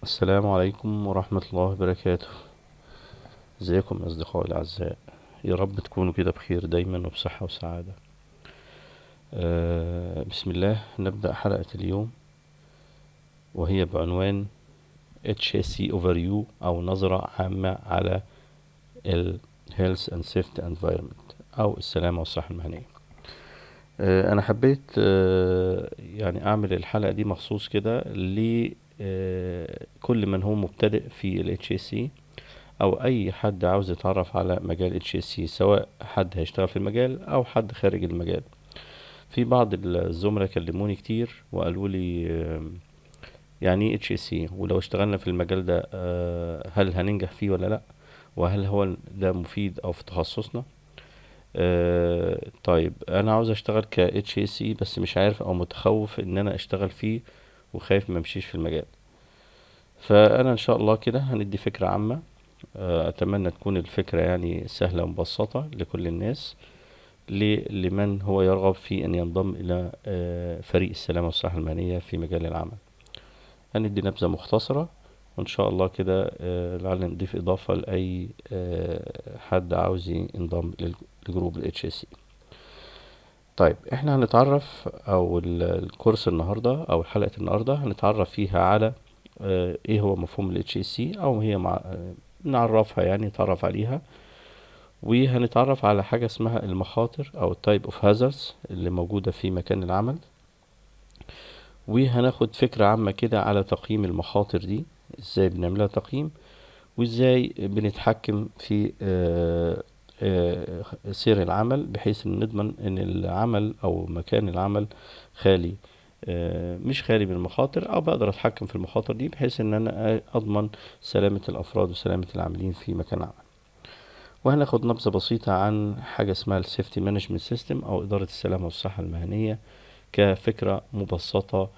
السلام عليكم ورحمة الله وبركاته. ازيكم يا أصدقائي الأعزاء؟ يا رب تكونوا كده بخير دايما وبصحة وسعادة. بسم الله، نبدأ حلقة اليوم وهي بعنوان HSE Overview أو نظرة عامة على ال Health and Safety Environment أو السلامة والصحة المهنية. أنا حبيت يعني أعمل الحلقة دي مخصوص كده لكل من هو مبتدئ في ال HSE او اي حد عاوز يتعرف على مجال HSE، سواء حد هيشتغل في المجال او حد خارج المجال. في بعض الزملاء كلموني كتير وقالوا لي يعني ايه HSE، ولو اشتغلنا في المجال ده هل هننجح فيه ولا لا، وهل هو ده مفيد او في تخصصنا. طيب انا عاوز اشتغل ك HSE بس مش عارف او متخوف ان انا اشتغل فيه وخايف ما امشيش في المجال. فانا ان شاء الله كده هندي فكرة عامة. أتمنى تكون الفكرة يعني سهلة ومبسطة لكل الناس، لمن هو يرغب في أن ينضم إلى فريق السلامة والصحة المهنية في مجال العمل. هندي نبذة مختصرة، وإن شاء الله كده لعل نضيف إضافة لأي حد عاوز ينضم لجروب ال HSE. طيب احنا هنتعرف، أو الكورس النهاردة أو حلقة النهاردة هنتعرف فيها على ايه هو مفهوم ال HSE، أو هي نعرفها يعني نتعرف عليها. وهنتعرف على حاجة اسمها المخاطر أو type of hazards اللي موجودة في مكان العمل. وهناخد فكرة عامة كده على تقييم المخاطر دي، ازاي بنعملها تقييم، وازاي بنتحكم في سير العمل، بحيث ان نضمن ان العمل او مكان العمل خالي، مش خالي من المخاطر، او بقدر اتحكم في المخاطر دي بحيث ان انا اضمن سلامة الافراد وسلامة العاملين في مكان العمل. وهناخد نبذة بسيطة عن حاجة اسمها السيفتي مانجمنت سيستم أو إدارة السلامة والصحة المهنية كفكرة مبسطة.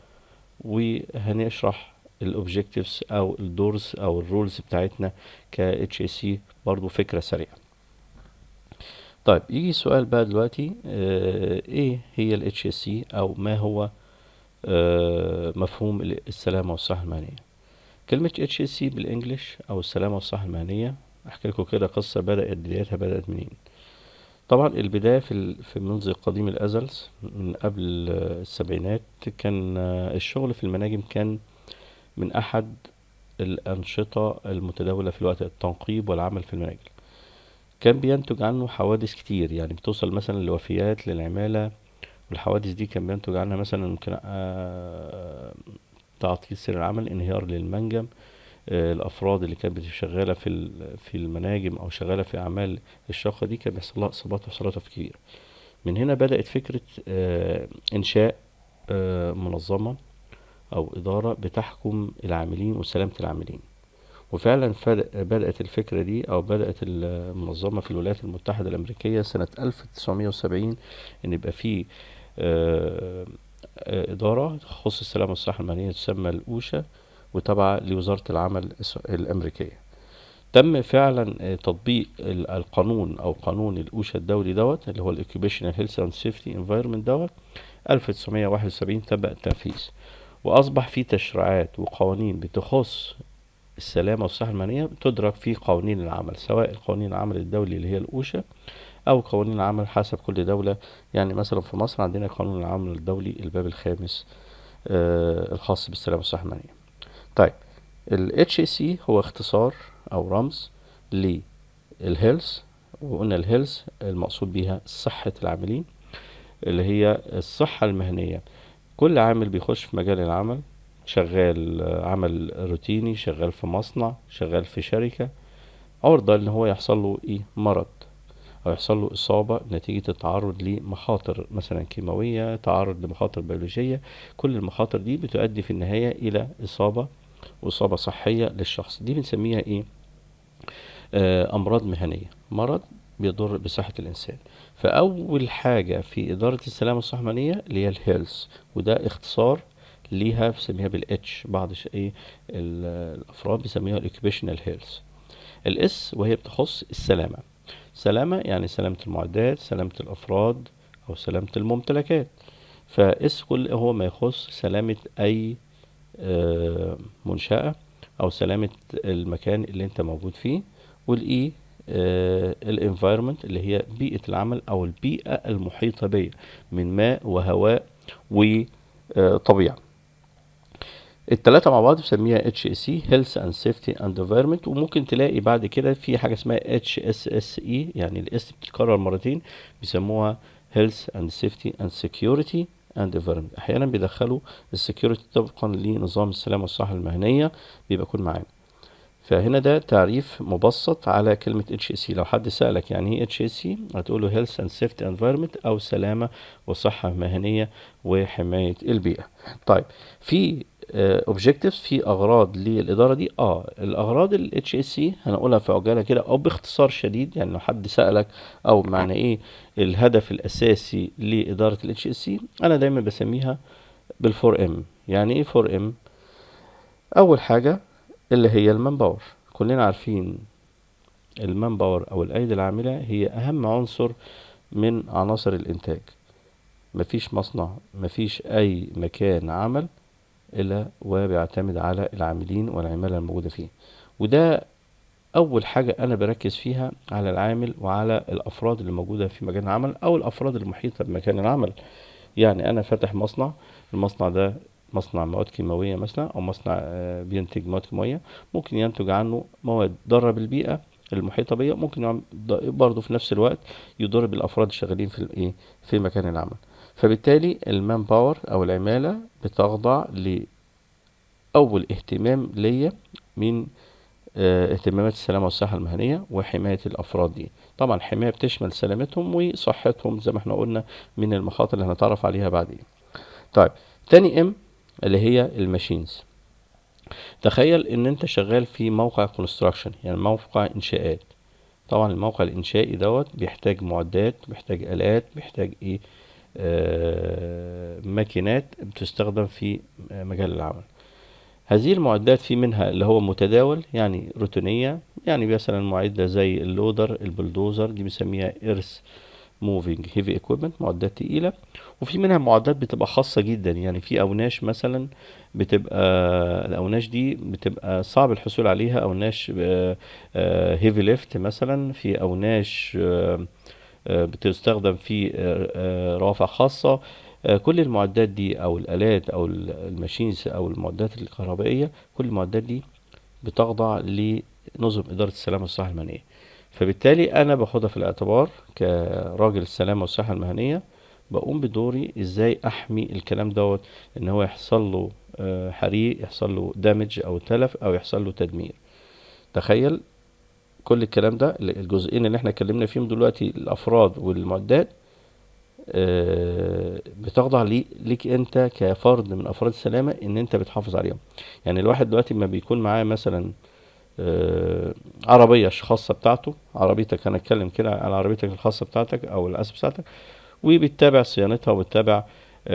وهنشرح الأوبجكتيفز أو الدورز أو الرولز بتاعتنا ك HSE برضو فكرة سريعة. طيب يجي سؤال بقى دلوقتي، إيه هي ال HSE أو ما هو مفهوم السلامة والصحة المهنية؟ كلمة HSE بالإنجليش أو السلامة والصحة المهنية، أحكي لكم كده قصة بدايتها بدأت منين. طبعا البداية في منذ قديم الأزل، من قبل السبعينات، كان الشغل في المناجم كان من أحد الأنشطة المتداولة في الوقت، التنقيب والعمل في المناجم. كان بينتج عنه حوادث كتير، يعني بتوصل مثلا لوفيات للعمالة. والحوادث دي كان بينتج عنها مثلا ممكن تعطيل سير العمل، انهيار للمنجم، الافراد اللي كانت شغاله في المناجم او شغاله في اعمال الشاقه دي، كان بيحصل لها اصابات وحصلات كبيره. من هنا بدات فكره انشاء منظمه او اداره بتحكم العاملين وسلامه العاملين. وفعلا بدات الفكره دي او بدات المنظمه في الولايات المتحده الامريكيه سنه 1970، ان يبقى في اداره تخص السلامه والصحه المهنيه تسمى الاوشا، وتابعة لوزارة العمل الأمريكية. تم فعلا تطبيق القانون أو قانون الأوشا الدولي دوت، اللي هو ال Occupational Health and Safety Environment دوت، 1971 تم التنفيذ. وأصبح في تشريعات وقوانين بتخص السلامة والصحة المهنية تدرك في قوانين العمل، سواء قوانين العمل الدولي اللي هي الأوشا أو قوانين العمل حسب كل دولة. يعني مثلا في مصر عندنا قانون العمل الدولي الباب الخامس الخاص بالسلامة والصحة المهنية. طيب ال HSE هو اختصار أو رمز للهيلث. وقلنا الهيلث المقصود بيها صحة العاملين، اللي هي الصحة المهنية. كل عامل بيخش في مجال العمل، شغال عمل روتيني، شغال في مصنع، شغال في شركة، عرضة ان هو يحصل له ايه مرض، او يحصل له اصابة نتيجة التعرض لمخاطر مثلا كيماوية، تعرض لمخاطر بيولوجية. كل المخاطر دي بتؤدي في النهاية الى اصابة، وإصابة صحية للشخص. دي بنسميها إيه؟ أمراض مهنية، مرض بيضر بصحة الإنسان. فأول حاجة في إدارة السلامة والصحة المهنية اللي هي الهيلث، وده اختصار ليها بسميها بالاتش. بعض إيه الأفراد بيسميها الأوكيبيشنال هيلث. الاس وهي بتخص السلامة. سلامة يعني سلامة المعدات، سلامة الأفراد، أو سلامة الممتلكات. فاس كل هو ما يخص سلامة أي منشأة او سلامة المكان اللي انت موجود فيه. والاي الانفايرمنت اللي هي بيئة العمل او البيئة المحيطة بي من ماء وهواء وطبيعة. التلاتة مع بعض بسميها HSE Health and Safety and Environment. وممكن تلاقي بعد كده في حاجة اسمها HSSE، يعني الاس بتتكرر مرتين، بيسموها Health and Safety and Security and Environment. احيانا بيدخلوا السكيورتي طبقا لنظام السلامة والصحة المهنية، بيبقى يكون معانا. فهنا ده تعريف مبسط على كلمة HSE. لو حد سألك يعني ايه HSE هتقوله Health and Safety Environment أو سلامة وصحة مهنية وحماية البيئة. طيب في objectives، في أغراض للإدارة دي. الأغراض ال HSE هنقولها في عجالة كده أو باختصار شديد. يعني لو حد سألك أو معنى ايه الهدف الأساسي لإدارة ال HSE، أنا دايما بسميها بال4M. يعني ايه 4M؟ أول حاجة اللي هي المان باور. كلنا عارفين المان باور او الايدي العاملة هي اهم عنصر من عناصر الانتاج. مفيش مصنع، مفيش اي مكان عمل الا وبيعتمد على العاملين والعمالة الموجودة فيه. وده اول حاجة انا بركز فيها على العامل وعلى الافراد اللي موجودة في مكان العمل او الافراد المحيطة بمكان العمل. يعني انا فاتح مصنع، المصنع ده مصنع مواد كيماوية مثلا او مصنع بينتج مواد كيماوية، ممكن ينتج عنه مواد ضارة بالبيئة المحيطة بيا، ممكن برضه في نفس الوقت يضر بالافراد الشغالين في الايه في مكان العمل. فبالتالي المان باور او العمالة بتخضع لاول اهتمام ليا من اهتمامات السلامة والصحة المهنية وحماية الأفراد دي. طبعا حماية بتشمل سلامتهم وصحتهم زي ما احنا قلنا من المخاطر اللي هنتعرف عليها بعدين. طيب تاني ام اللي هي الماشينز. تخيل ان انت شغال في موقع كونستراكشن، يعني موقع انشاءات. طبعا الموقع الانشائي بيحتاج معدات، بيحتاج آلات، بيحتاج ايه ماكينات بتستخدم في مجال العمل. هذه المعدات في منها اللي هو متداول يعني روتينية، يعني مثلا معدة زي اللودر البلدوزر دي بنسميها ايرث موفينج هيفي ايكويبمنت، معدات تقيلة. وفي منها معدات بتبقى خاصة جدا، يعني في أوناش مثلا بتبقى الأوناش دي بتبقى صعب الحصول عليها، أوناش هيفي ليفت مثلا، في أوناش بتستخدم في روافع خاصة. كل المعدات دي او الالات او الماشينز او المعدات الكهربائية، كل المعدات دي بتخضع لنظم ادارة السلامة والصحة المهنية. فبالتالي انا باخدها في الاعتبار كراجل السلامة والصحة المهنية، بقوم بدوري ازاي احمي الكلام ان هو يحصل له حريق، يحصل له دامج او تلف او يحصل له تدمير. تخيل كل الكلام ده، الجزئين اللي احنا اتكلمنا فيهم دلوقتي الافراد والمعدات بتخضع ليك انت كفرد من افراد السلامة ان انت بتحافظ عليهم. يعني الواحد دلوقتي ما بيكون معاه مثلا عربية خاصة بتاعته، عربيتك انا اتكلم كده على عربيتك الخاصة بتاعتك او الاسف بتاعتك، وبتتابع صيانتها وبتتابع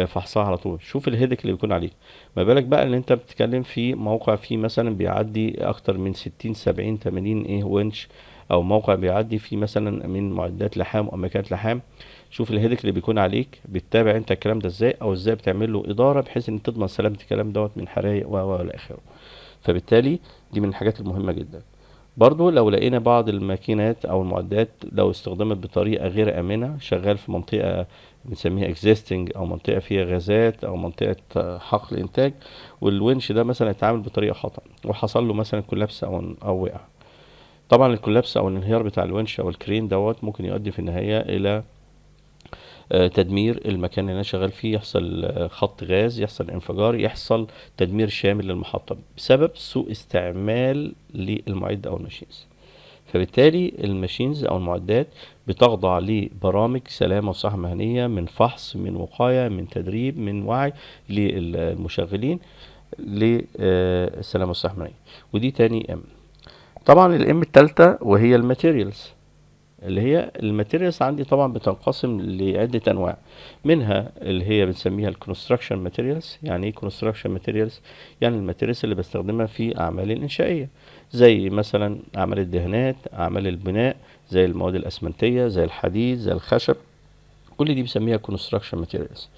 فحصها على طول، شوف الهيدك اللي بيكون عليك. ما بالك بقى ان انت بتتكلم في موقع فيه مثلا بيعدي اكتر من 60 70 80 ونش، او موقع بيعدي فيه مثلا من معدات لحام او ماكينات لحام. شوف الهيدك اللي بيكون عليك، بتتابع انت الكلام ده ازاي، او ازاي بتعمل له اداره بحيث ان تضمن سلامه الكلام من حرايق الى اخره. فبالتالي دي من الحاجات المهمه جدا. برضو لو لقينا بعض الماكينات او المعدات لو استخدمت بطريقة غير امنة، شغال في منطقة بنسميها existing او منطقة فيها غازات او منطقة حقل انتاج، والونش ده مثلا اتعامل بطريقة خطأ وحصل له مثلا كولابس او وقع، طبعا الكولابس او الانهيار بتاع الونش او الكرين ممكن يؤدي في النهاية الى تدمير المكان اللي انا شغال فيه، يحصل خط غاز، يحصل انفجار، يحصل تدمير شامل للمحطة بسبب سوء استعمال للمعد او الماشينز. فبالتالي الماشينز او المعدات بتخضع لبرامج سلامة وصحة مهنية، من فحص، من وقاية، من تدريب، من وعي للمشغلين للسلامة والصحة المهنية. ودي تاني ام. طبعا الام التالتة وهي الماتيريالز، اللي هي الماتيريالز عندي طبعا بتنقسم لعدة انواع، منها اللي هي بنسميها الكونستراكشن ماتيريالز. يعني ايه كونستراكشن ماتيريالز؟ يعني الماتيريالز اللي بستخدمها في اعمال الانشائية، زي مثلا اعمال الدهانات، اعمال البناء، زي المواد الاسمنتية، زي الحديد، زي الخشب، كل دي بسميها كونستراكشن ماتيريالز.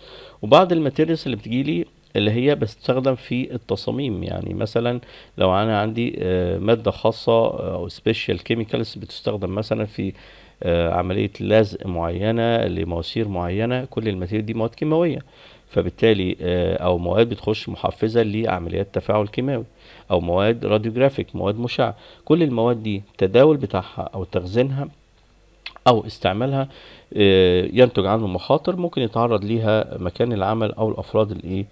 وبعض الماتيريالز اللي بتجيلي اللي هي بتستخدم في التصاميم. يعني مثلا لو انا عندي مادة خاصة او سبيشال كيميكالز بتستخدم مثلا في عملية لزق معينة لمواسير معينة، كل الماتيريال دي مواد كيماوية، فبالتالي او مواد بتخش محفزة لعمليات تفاعل كيماوي، او مواد راديوجرافيك، مواد مشعة. كل المواد دي التداول بتاعها او تخزينها او استعمالها ينتج عنه مخاطر ممكن يتعرض ليها مكان العمل او الافراد الايه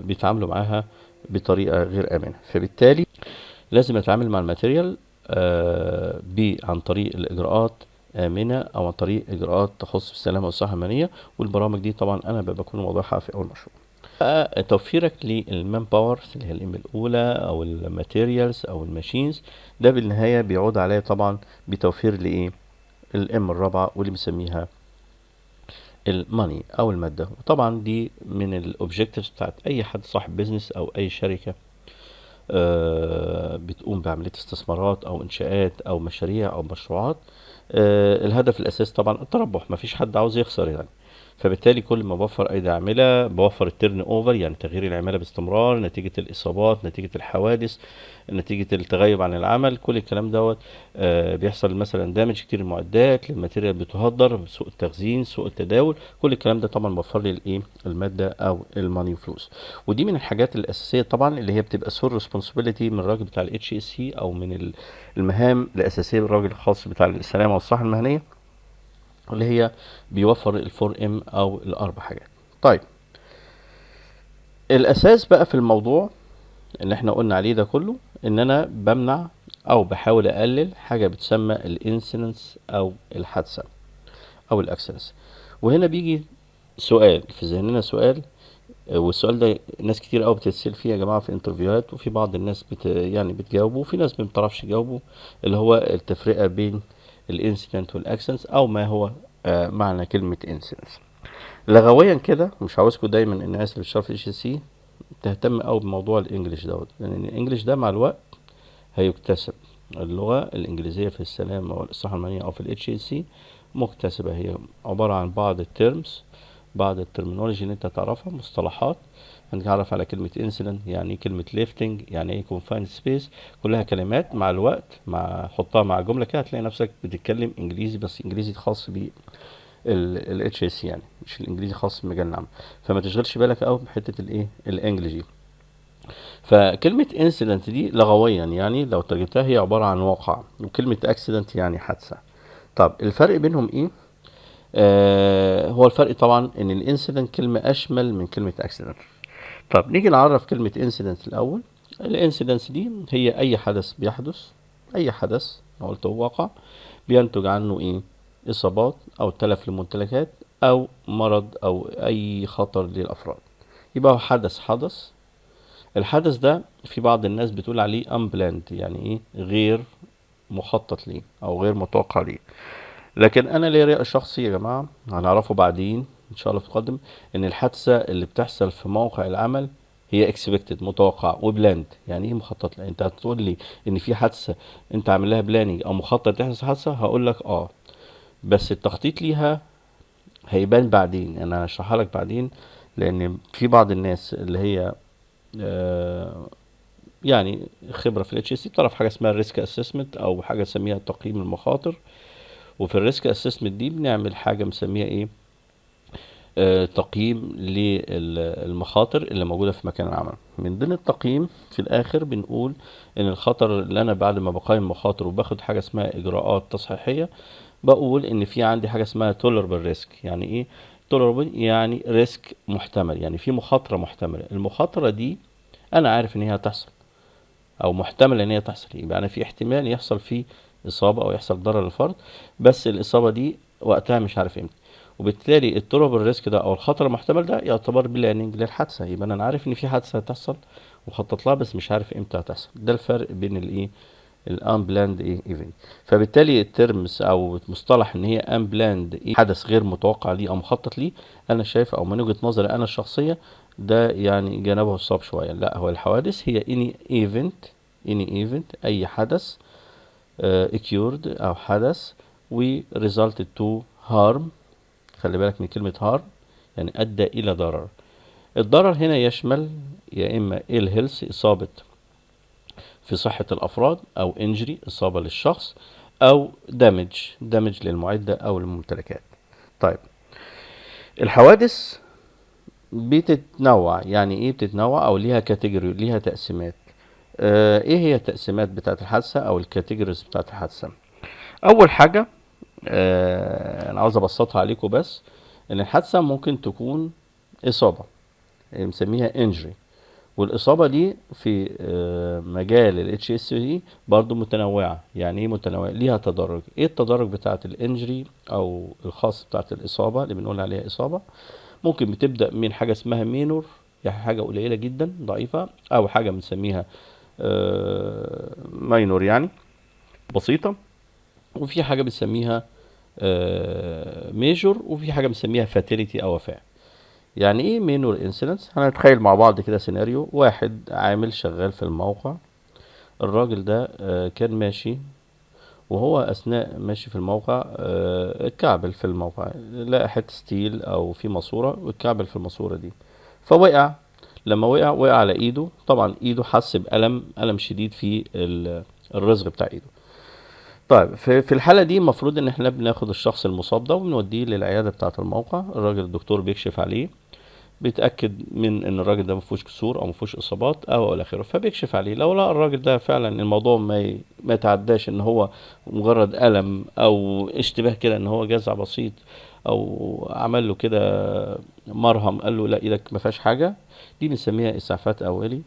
بيتعاملوا معاها بطريقة غير آمنة. فبالتالي لازم اتعامل مع الماتيريال عن طريق الاجراءات آمنة او عن طريق اجراءات تخص السلامة والصحة المهنية، والبرامج دي طبعا انا بكون واضحها في اول مشروع. توفيرك للمان باور اللي هي الام الاولى او الماتيريالز او الماشينز، ده بالنهاية بيعود عليا طبعا بتوفير لايه الام الرابعة واللي بنسميها الماني او المادة. وطبعا دي من الاوبجكتيفز بتاعت اي حد صاحب بيزنس او اي شركة بتقوم بعملية استثمارات او انشاءات او مشاريع او مشروعات. الهدف الاساسي طبعا التربح، مفيش حد عاوز يخسر يعني. فبالتالي كل ما بوفر ايدي عامله بوفر التيرن اوفر، يعني تغيير العماله باستمرار نتيجه الاصابات، نتيجه الحوادث، نتيجه التغيب عن العمل، كل الكلام دوت بيحصل مثلا دامج كتير المعدات، الماتيريال بتهدر، سوء التخزين، سوء التداول، كل الكلام ده طبعا موفر لي الايه الماده او الماني فلوس. ودي من الحاجات الاساسيه طبعا اللي هي بتبقى سور ريسبونسبيلتي من الراجل بتاع الاتش اس سي، او من المهام الاساسيه للراجل الخاص بتاع السلامه والصحه المهنيه، اللي هي بيوفر الفور ام او الاربع حاجات. طيب الاساس بقى في الموضوع اللي احنا قلنا عليه ده كله، ان انا بمنع او بحاول اقلل حاجه بتسمى الانسيدنس او الحادثه او الاكسنس. وهنا بيجي سؤال في ذهننا، سؤال والسؤال ده ناس كتير قوي بتتسال فيه يا جماعه في انترفيوهات، وفي بعض الناس يعني بتجاوبه، وفي ناس ما بتعرفش تجاوبه، اللي هو التفرقه بين الانسيدنت والاكسنس، او ما هو معنى كلمه انسيدنس لغويا كده. مش عاوزكم دايما الناس اللي بتشتغل في اتش سي تهتم قوي بموضوع الانجليش دوت، لان الانجليش ده مع الوقت هيكتسب. اللغه الانجليزيه في السلامه والصحه المهنيه او في الاتش سي مكتسبه، هي عباره عن بعض الترمز، بعض الترمينولوجي اللي انت تعرفها، مصطلحات. هنتعرف على كلمة انسلنت، يعني ايه كلمة ليفتنج، يعني ايه كونفايند سبيس، كلها كلمات مع الوقت مع حطها مع جملة كده هتلاقي نفسك بتتكلم انجليزي، بس انجليزي خاص الاتش اس، يعني مش الانجليزي خاص بمجال العمل. فما تشغلش بالك قوي بحتة الايه الانجليزي. فكلمة انسيدنت دي لغويا يعني لو ترجمتها هي عبارة عن واقع، وكلمة اكسيدنت يعني حادثة. طب الفرق بينهم ايه؟ هو الفرق طبعا ان الانسيدنت كلمة اشمل من كلمة اكسيدنت. طب نيجي نعرف كلمة انسيدنت الاول. الانسيدنت دي هي اي حدث بيحدث، اي حدث لو قلت هو واقع بينتج عنه ايه اصابات او تلف للممتلكات او مرض او اي خطر للافراد. يبقى هو حدث. الحدث ده في بعض الناس بتقول عليه unplanned، يعني ايه غير مخطط ليه او غير متوقع ليه. لكن انا ليا رأي شخصي يا جماعة هنعرفه بعدين ان شاء الله في القادم، ان الحادثة اللي بتحصل في موقع العمل هي expected متوقع، وبلاند. يعني ايه مخطط؟ انت هتقول لي ان في حادثة انت عامل لها بلاننج او مخطط تحصل حادثة، هقول لك بس التخطيط ليها هيبان بعدين، انا هشرحها لك بعدين. لان في بعض الناس اللي هي يعني خبرة في الاتش سي بتعرف حاجة اسمها الريسك اسسمنت او حاجة نسميها تقييم المخاطر. وفي الريسك اسسمنت دي بنعمل حاجة مسميها ايه تقييم للمخاطر اللي موجودة في مكان العمل. من ضمن التقييم في الآخر بنقول إن الخطر اللي أنا بعد ما بقيم مخاطر وباخد حاجة اسمها إجراءات تصحيحية، بقول إن في عندي حاجة اسمها tolerable risk. يعني إيه tolerable؟ يعني ريسك محتمل، يعني في مخاطرة محتملة. المخاطرة دي أنا عارف إن هي هتحصل أو محتمل إن هي تحصل، يبقى أنا في احتمال يحصل فيه إصابة أو يحصل ضرر للفرد، بس الإصابة دي وقتها مش عارف إمتى. وبالتالي التراب الريسك ده او الخطر المحتمل ده يعتبر بلاننج للحادثه، يبقى انا عارف ان في حادثه هتحصل وخطط لها بس مش عارف امتى هتحصل. ده الفرق بين الايه الان بلاند ايفنت. فبالتالي الترمز او مصطلح ان هي ان بلاند حدث غير متوقع ليه او مخطط ليه، انا شايف او من وجهه نظري انا الشخصيه ده يعني جانبه الصعب شويه. لا، هو الحوادث هي اني ايفنت اي حدث occurred او حدث و resulted to harm. خلي بالك من كلمة هارم، يعني أدى إلى ضرر. الضرر هنا يشمل يا اما الهيلث، اصابة في صحة الافراد، او انجري، اصابة للشخص، او دامج للمعدة او الممتلكات. طيب الحوادث بتتنوع. يعني ايه بتتنوع؟ او ليها كاتيجوري، ليها تقسيمات. ايه هي التقسيمات بتاعت الحادثة او الكاتيجوريز بتاعت الحادثة؟ اول حاجة انا عاوز ابسطها عليكم، بس ان الحادثة ممكن تكون اصابة، بنسميها انجري. والاصابة دي في مجال ال HSE برضو متنوعة. يعني ايه متنوعة؟ ليها تدرج. ايه التدرج بتاعت الانجري او الخاص بتاعت الاصابة اللي بنقول عليها اصابة؟ ممكن بتبدأ من حاجة اسمها مينور، يعني حاجة قليلة جدا ضعيفة، او حاجة بنسميها ماينور يعني بسيطة، وفي حاجة بنسميها ميجور، وفي حاجة بنسميها فاتيليتي او وفاة. يعني ايه مينور انسيدنتس؟ هنتخيل مع بعض كده سيناريو. واحد عامل شغال في الموقع، الراجل ده كان ماشي، وهو اثناء ماشي في الموقع اتكعبل في الموقع، لقى حته ستيل او في ماسوره واتكعبل في الماسوره دي، فوقع. لما وقع على ايده، طبعا ايده حس بألم شديد في الرزق بتاع ايده. طيب في الحالة دي المفروض ان احنا بناخد الشخص المصاب ده وبنوديه للعيادة بتاعة الموقع. الراجل الدكتور بيكشف عليه، بيتأكد من ان الراجل ده مفيهوش كسور او مفيهوش اصابات او الى اخره، فبيكشف عليه. لو لقى الراجل ده فعلا الموضوع ما يتعداش ان هو مجرد ألم او اشتباه كده ان هو جزع بسيط، او عمل له كده مرهم قال له لا ايدك ما فيهاش حاجة، دي بنسميها اسعافات اولي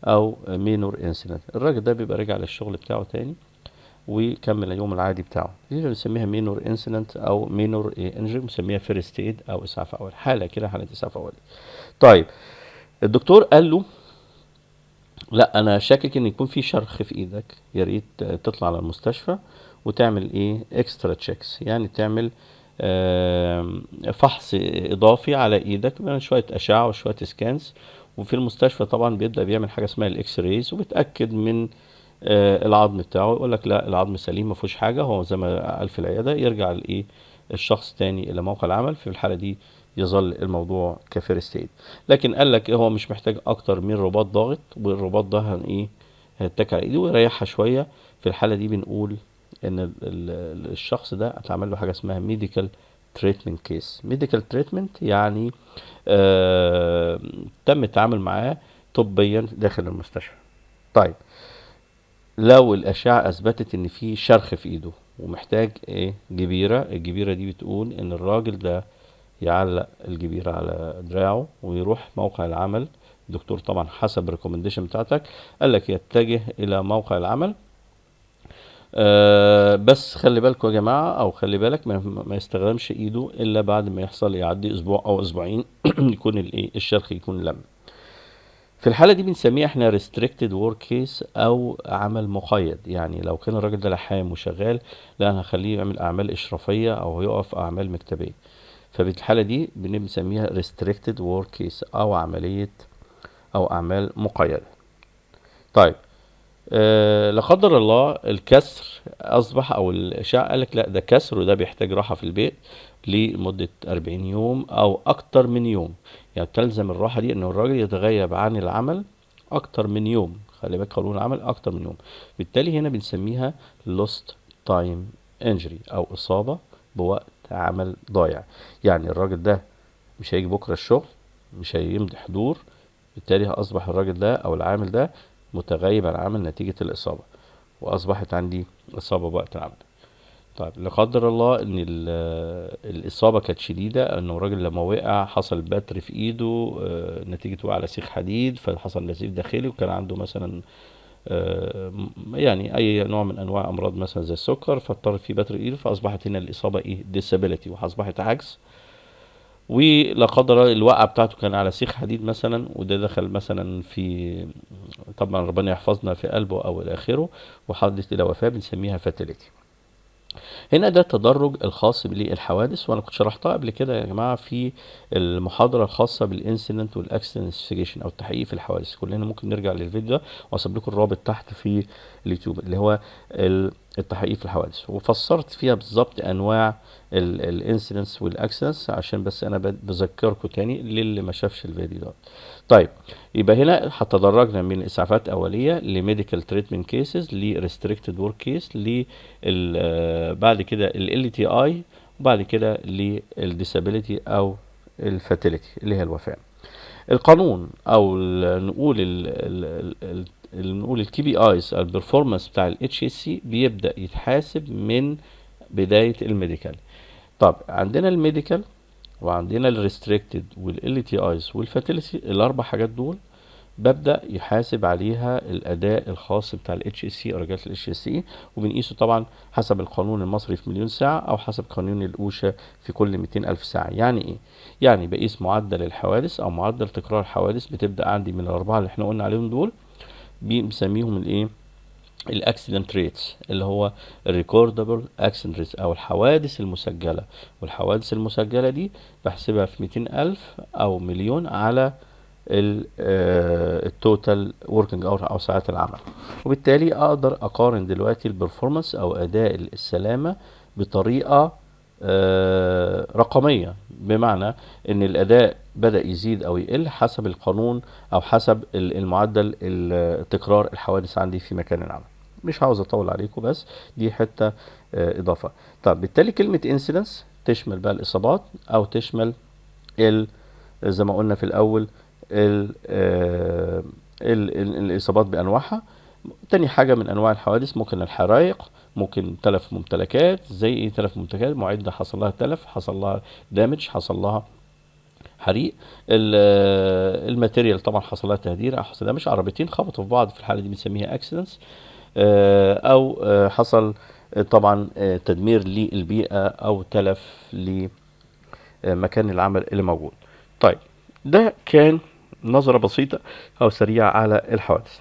او مينور انسيدنت. الراجل ده بيبقى راجع للشغل بتاعه تاني ويكمل اليوم العادي بتاعه. دي بنسميها مينور انسيدنت او مينور انجري، بنسميها فيرست ايد او اسعاف اولي، حالة كده حالة اسعاف اولي. طيب الدكتور قال له لا انا شاكك ان يكون في شرخ في ايدك، يا ريت تطلع على المستشفى وتعمل ايه اكسترا تشيكس، يعني تعمل فحص اضافي على ايدك من شويه اشعه وشويه سكانز. وفي المستشفى طبعا بيبدا بيعمل حاجه اسمها الاكس رايز، وبتاكد من العظم بتاعه، يقول لك لا العظم سليم ما فيهوش حاجه، هو زي ما قال في العياده. يرجع الايه الشخص تاني الى موقع العمل. في الحاله دي يظل الموضوع كفيرست ايد. لكن قال لك هو مش محتاج اكتر من رباط ضاغط، والرباط ده هيتكل على ايده ويريحها شويه. في الحاله دي بنقول ان الشخص ده اتعمل له حاجه اسمها ميديكال تريتمنت كيس. ميديكال تريتمنت يعني تم التعامل معاه طبيا داخل المستشفى. طيب لو الاشعه اثبتت ان في شرخ في ايده ومحتاج جبيره، الجبيره دي بتقول ان الراجل ده يعلق الجبيرة على دراعه ويروح موقع العمل. الدكتور طبعا حسب الريكومنديشن بتاعتك قال لك يتجه الى موقع العمل. بس خلي بالكم يا جماعة، او خلي بالك ما يستخدمش ايده الا بعد ما يعدي اسبوع او اسبوعين يكون الشرخ يكون لم. في الحالة دي بنسميها احنا restricted work case او عمل مقيد. يعني لو كان الراجل ده لحام وشغال، لا انا هخليه يعمل اعمال اشرافية او يقف اعمال مكتبية. فبالحالة دي بنسميها restricted work case او عملية او اعمال مقيدة. طيب لا قدر الله الكسر اصبح، او الاشعة قالك لا ده كسر وده بيحتاج راحة في البيت لمدة 40 يوم او اكتر من يوم. يعني تلزم الراحة دي ان الراجل يتغيب عن العمل اكتر من يوم. خلي بالك قانون العمل اكتر من يوم. بالتالي هنا بنسميها lost time injury او اصابة بوقت عمل ضايع. يعني الراجل ده مش هيجي بكرة الشغل، مش هيمضي حضور، بالتالي اصبح الراجل ده او العامل ده متغيب عن العمل نتيجة الإصابة، وأصبحت عندي إصابة بوقت العمل. طيب لا قدر الله إن الإصابة كانت شديدة، إنه الراجل لما وقع حصل بتر في إيده نتيجة وقع على سيخ حديد، فحصل نزيف داخلي، وكان عنده مثلا يعني أي نوع من أنواع أمراض مثلا زي السكر، فاضطر في بتر إيده، فأصبحت هنا الإصابة disability، وأصبحت عجز. ولا قدر الله الوقعة بتاعته كان على سيخ حديد مثلا، وده دخل مثلا في، طبعا ربنا يحفظنا، في قلبه او الى اخره، وحدث الى وفاة، بنسميها فاتيليتي. هنا ده التدرج الخاص بالحوادث، وانا كنت شرحتها قبل كده يا جماعه في المحاضره الخاصه بالانسيدنت والاكسيدنت انفستيجيشن او التحقيق في الحوادث. كلنا ممكن نرجع للفيديو ده واسيب لكم الرابط تحت في اليوتيوب، اللي هو التحقيق في الحوادث، وفسرت فيها بالظبط انواع الانسيدنس والاكسنس، عشان بس انا بذكركم تاني للي ما شافش الفيديو ده. طيب، يبقى هنا هتدرجنا من اسعافات اوليه لميديكال تريتمنت كيسز لريستريكتد ورك كيس بعد كده ال تي اي، وبعد كده للديسابيليتي او الفاتيليتي اللي هي الوفاه. القانون او نقول الكي بي ايز البرفورمانس بتاع الاتش اس سي بيبدا يتحاسب من بدايه الميديكال. طب عندنا الميديكال وعندنا الريستريكتد والال تي ايز والفاتيليتي، الاربع حاجات دول ببدا يحاسب عليها الاداء الخاص بتاع الاتش اس سي او رجالة الاتش اس سي، وبنقيسه طبعا حسب القانون المصري في مليون ساعه او حسب قانون الاوشا في كل 200 الف ساعه. يعني ايه؟ يعني بقيس معدل الحوادث او معدل تكرار الحوادث، بتبدا عندي من الاربعه اللي احنا قلنا عليهم دول، بنسميهم الايه؟ الاكسيدنت ريتس، اللي هو الريكوردبل اكسيدنت ريتس او الحوادث المسجله. والحوادث المسجله دي بحسبها في 200 الف او مليون على التوتال وركينج اور او ساعات العمل. وبالتالي اقدر اقارن دلوقتي البرفورمانس او اداء السلامه بطريقه رقميه، بمعنى ان الاداء بدا يزيد او يقل حسب القانون او حسب المعدل تكرار الحوادث عندي في مكان العمل. مش عاوز اطول عليكم، بس دي حته اضافه. طب بالتالي كلمه انسيدنس تشمل بقى الاصابات او تشمل زي ما قلنا في الاول الاصابات بانواعها. تاني حاجه من انواع الحوادث ممكن الحرائق، ممكن تلف ممتلكات. زي ايه تلف ممتلكات؟ معده حصل لها تلف، حصل لها دامج، حصل لها حريق. الماتيريال طبعا حصل لها تهدير او حصل دامج، عربيتين خبطوا في بعض، في الحاله دي بنسميها اكسيدنتس. او حصل طبعا تدمير للبيئه او تلف لمكان العمل اللي موجود. طيب، ده كان نظرة بسيطة أو سريعة على الحوادث.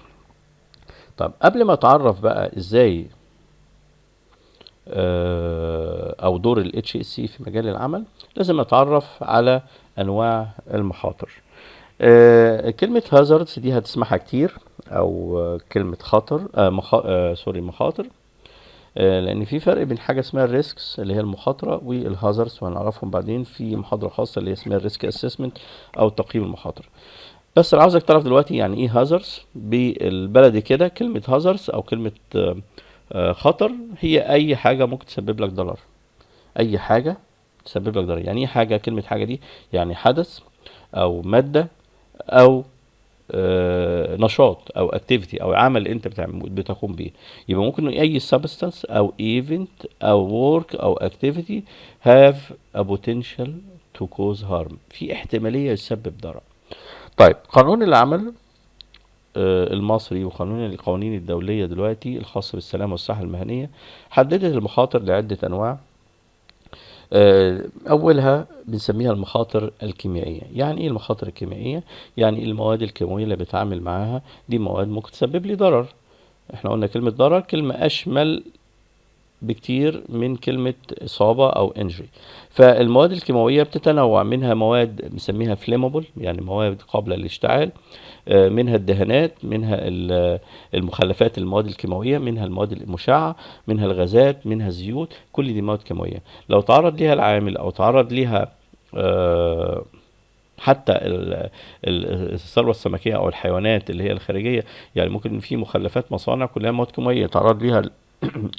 طب قبل ما أتعرف بقى إزاي أو دور ال HSC في مجال العمل، لازم أتعرف على أنواع المخاطر. كلمة hazards دي هتسمعها كتير، أو كلمة خطر مخاطر، لان في فرق بين حاجه اسمها الريسكس اللي هي المخاطره والهازاردز، وهنعرفهم بعدين في محاضره خاصه اللي اسمها الريسك اسسمنت او تقييم المخاطر. بس انا عاوزك تعرف دلوقتي يعني ايه هازاردز بالبلدي كده. كلمه هازاردز او كلمه خطر هي اي حاجه ممكن تسبب لك ضرر. اي حاجه تسبب لك ضرر. يعني ايه حاجه؟ كلمه حاجه دي يعني حدث او ماده او نشاط او اكتيفيتي او عمل انت بتقوم بيه. يبقى ممكن اي substance او event او work او activity have a potential to cause harm، في احتمالية يسبب ضرر. طيب، قانون العمل المصري وقانون القوانين الدولية دلوقتي الخاصة بالسلامة والصحة المهنية حددت المخاطر لعدة انواع. اولها بنسميها المخاطر الكيميائيه. يعني ايه المخاطر الكيميائيه؟ يعني المواد الكيماويه اللي بتعامل معاها دي مواد ممكن تسبب لي ضرر. احنا قلنا كلمه ضرر كلمه اشمل بكتير من كلمة إصابة أو injury. فالمواد الكيماوية بتتنوع، منها مواد بنسميها flammable يعني مواد قابلة للاشتعال، منها الدهانات، منها المخلفات المواد الكيماوية، منها المواد المشعة، منها الغازات، منها الزيوت. كل دي مواد كيماوية لو تعرض ليها العامل أو تعرض ليها حتى الثروة السمكية أو الحيوانات اللي هي الخارجية، يعني ممكن في مخلفات مصانع كلها مواد كيماوية تعرض ليها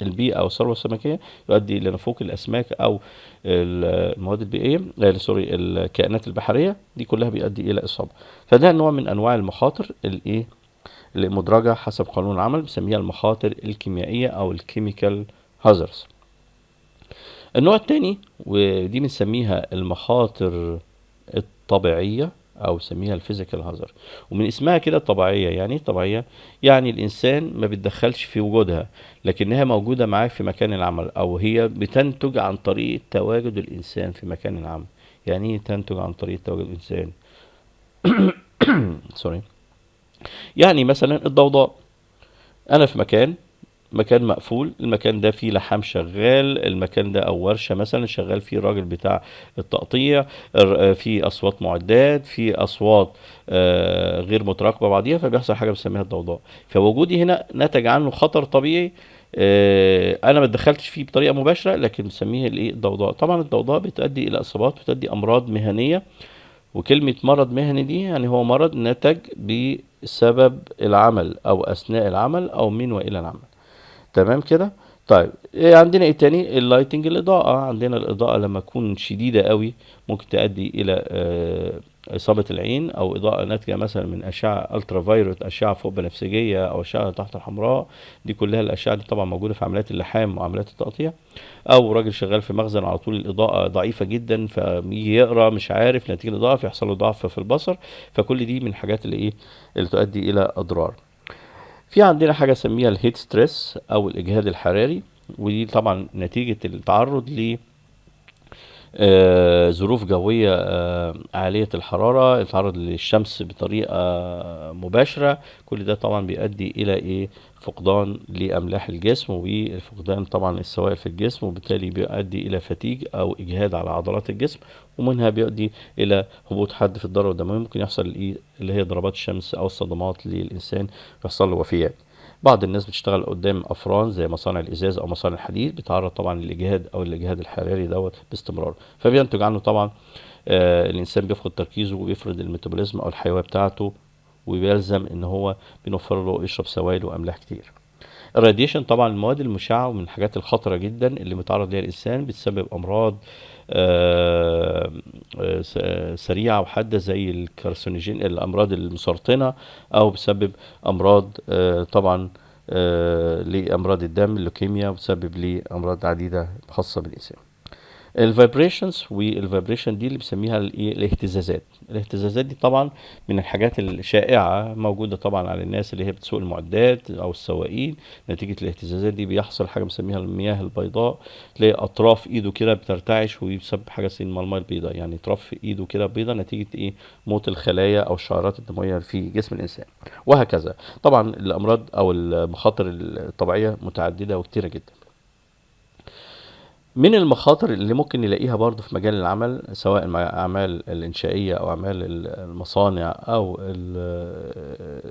البيئة أو الثروة السمكية يؤدي إلى نفوق الأسماك أو المواد البيئية، سوري، الكائنات البحرية، دي كلها بيؤدي إلى إصابة. فده نوع من أنواع المخاطر اللي مدرجة حسب قانون العمل، بنسميها المخاطر الكيميائية أو الكيميكال هازاردز. النوع الثاني ودي بنسميها المخاطر الطبيعية أو سميها الفيزيكال هازارد. ومن اسمها كده طبيعية. يعني ايه طبيعية؟ يعني الإنسان ما بيتدخلش في وجودها، لكنها موجودة معاه في مكان العمل، أو هي بتنتج عن طريق تواجد الإنسان في مكان العمل. يعني ايه تنتج عن طريق تواجد الإنسان؟ سوري. يعني مثلا الضوضاء، أنا في مكان مكان مقفول، المكان ده فيه لحام شغال، المكان ده او ورشه مثلا شغال فيه الراجل بتاع التقطيع، في اصوات معدات، في اصوات غير متراقبه بعضيها، فبيحصل حاجه بنسميها الضوضاء. فوجودي هنا نتج عنه خطر طبيعي، انا ما اتدخلتش فيه بطريقه مباشره، لكن بنسميه الايه الضوضاء. طبعا الضوضاء بتؤدي الى اصابات، بتؤدي امراض مهنيه. وكلمه مرض مهني دي يعني هو مرض نتج بسبب العمل او اثناء العمل او من والى العمل. تمام كده. طيب عندنا ايه تاني؟ اللايتنج، الاضاءة. عندنا الاضاءة لما تكون شديدة قوي ممكن تؤدي الى اصابة العين، او اضاءة ناتجة مثلا من اشعة الترا فايروت، اشعة فوق بنفسجية، او اشعة تحت الحمراء. دي كلها الاشعة دي طبعا موجودة في عمليات اللحام وعمليات التقطيع. او راجل شغال في مخزن على طول الاضاءة ضعيفة جدا، فيجي يقرا مش عارف نتيجة الاضاءة فيحصل له ضعف في البصر. فكل دي من الحاجات اللي ايه اللي تؤدي الى اضرار. في عندنا حاجة سميها الهيت ستريس أو الإجهاد الحراري، ودي طبعا نتيجة التعرض ل ظروف جوية عالية الحرارة، التعرض للشمس بطريقة مباشرة. كل ده طبعا بيؤدي إلى إيه؟ فقدان لأملاح الجسم، وفقدان طبعا السوائل في الجسم، وبالتالي بيؤدي إلى فتيج أو إجهاد على عضلات الجسم، ومنها بيؤدي إلى هبوط حاد في الذرة الدموية. ممكن يحصل إيه اللي هي ضربات الشمس أو الصدمات للإنسان، يحصل له وفيات. بعض الناس بتشتغل قدام افران زي مصانع الازاز او مصانع الحديد، بيتعرض طبعا للاجهاد او الاجهاد الحراري دوت باستمرار، فبينتج عنه طبعا الانسان بيفقد تركيزه وبيفقد الميتابوليزم او الحيويه بتاعته، وبيلزم ان هو بنوفر له يشرب سوائل واملاح كتير. الراديشن طبعا المواد المشعه ومن الحاجات الخطره جدا اللي متعرض ليها الانسان، بتسبب امراض سريعه وحاده زي الكارسينوجين، الامراض المسرطنه، او بسبب امراض طبعا لامراض الدم اللوكيميا، وبتسبب لامراض عديده خاصه بالانسان. الفايبريشنز، والفايبريشن دي اللي بسميها الايه الاهتزازات. الاهتزازات دي طبعا من الحاجات الشائعه موجوده طبعا على الناس اللي هي بتسوق المعدات او السواقين. نتيجه الاهتزازات دي بيحصل حاجه بنسميها المياه البيضاء، تلاقي اطراف ايده كده بترتعش، وبسبب حاجه اسمها الميه البيضاء، يعني اطراف ايده كده بيضاء نتيجه ايه؟ موت الخلايا او الشعيرات الدمويه في جسم الانسان، وهكذا. طبعا الامراض او المخاطر الطبيعيه متعدده وكتيره جدا. من المخاطر اللي ممكن نلاقيها برضو في مجال العمل، سواء الأعمال الإنشائية أو أعمال المصانع أو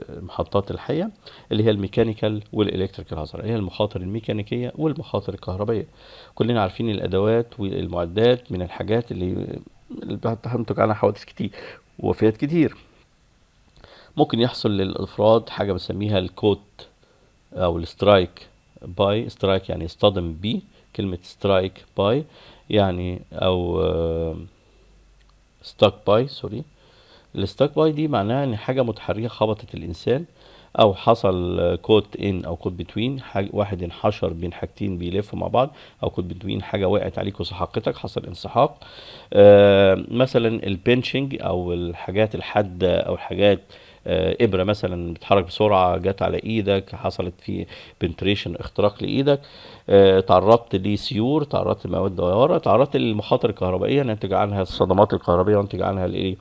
المحطات الحية، اللي هي الميكانيكال والإلكتريكال هازارد. هي المخاطر الميكانيكية والمخاطر الكهربية. كلنا عارفين الأدوات والمعدات من الحاجات اللي بتنتج عنها حوادث كتير ووفيات كتير. ممكن يحصل للأفراد حاجة بنسميها الكوت أو السترايك باي. سترايك يعني يصطدم بيه، كلمة سترايك باي يعني او ستاك باي، سوري. الستاك باي دي معناها ان حاجة متحركة خبطت الانسان، او حصل كوت ان او كوت بتوين، واحد انحشر بين حاجتين بيلفوا مع بعض، او كوت بتوين حاجة وقعت عليك وسحقتك، حصل انسحاق. مثلا البنشنج او الحاجات الحادة او الحاجات ابره مثلا بتتحرك بسرعه جت على ايدك، حصلت في بنتريشن اختراق لايدك. تعرضت لسيور، تعرضت لمواد دواره، تعرضت للمخاطر الكهربائيه نتج عنها الصدمات الكهربائيه ونتج عنها الايه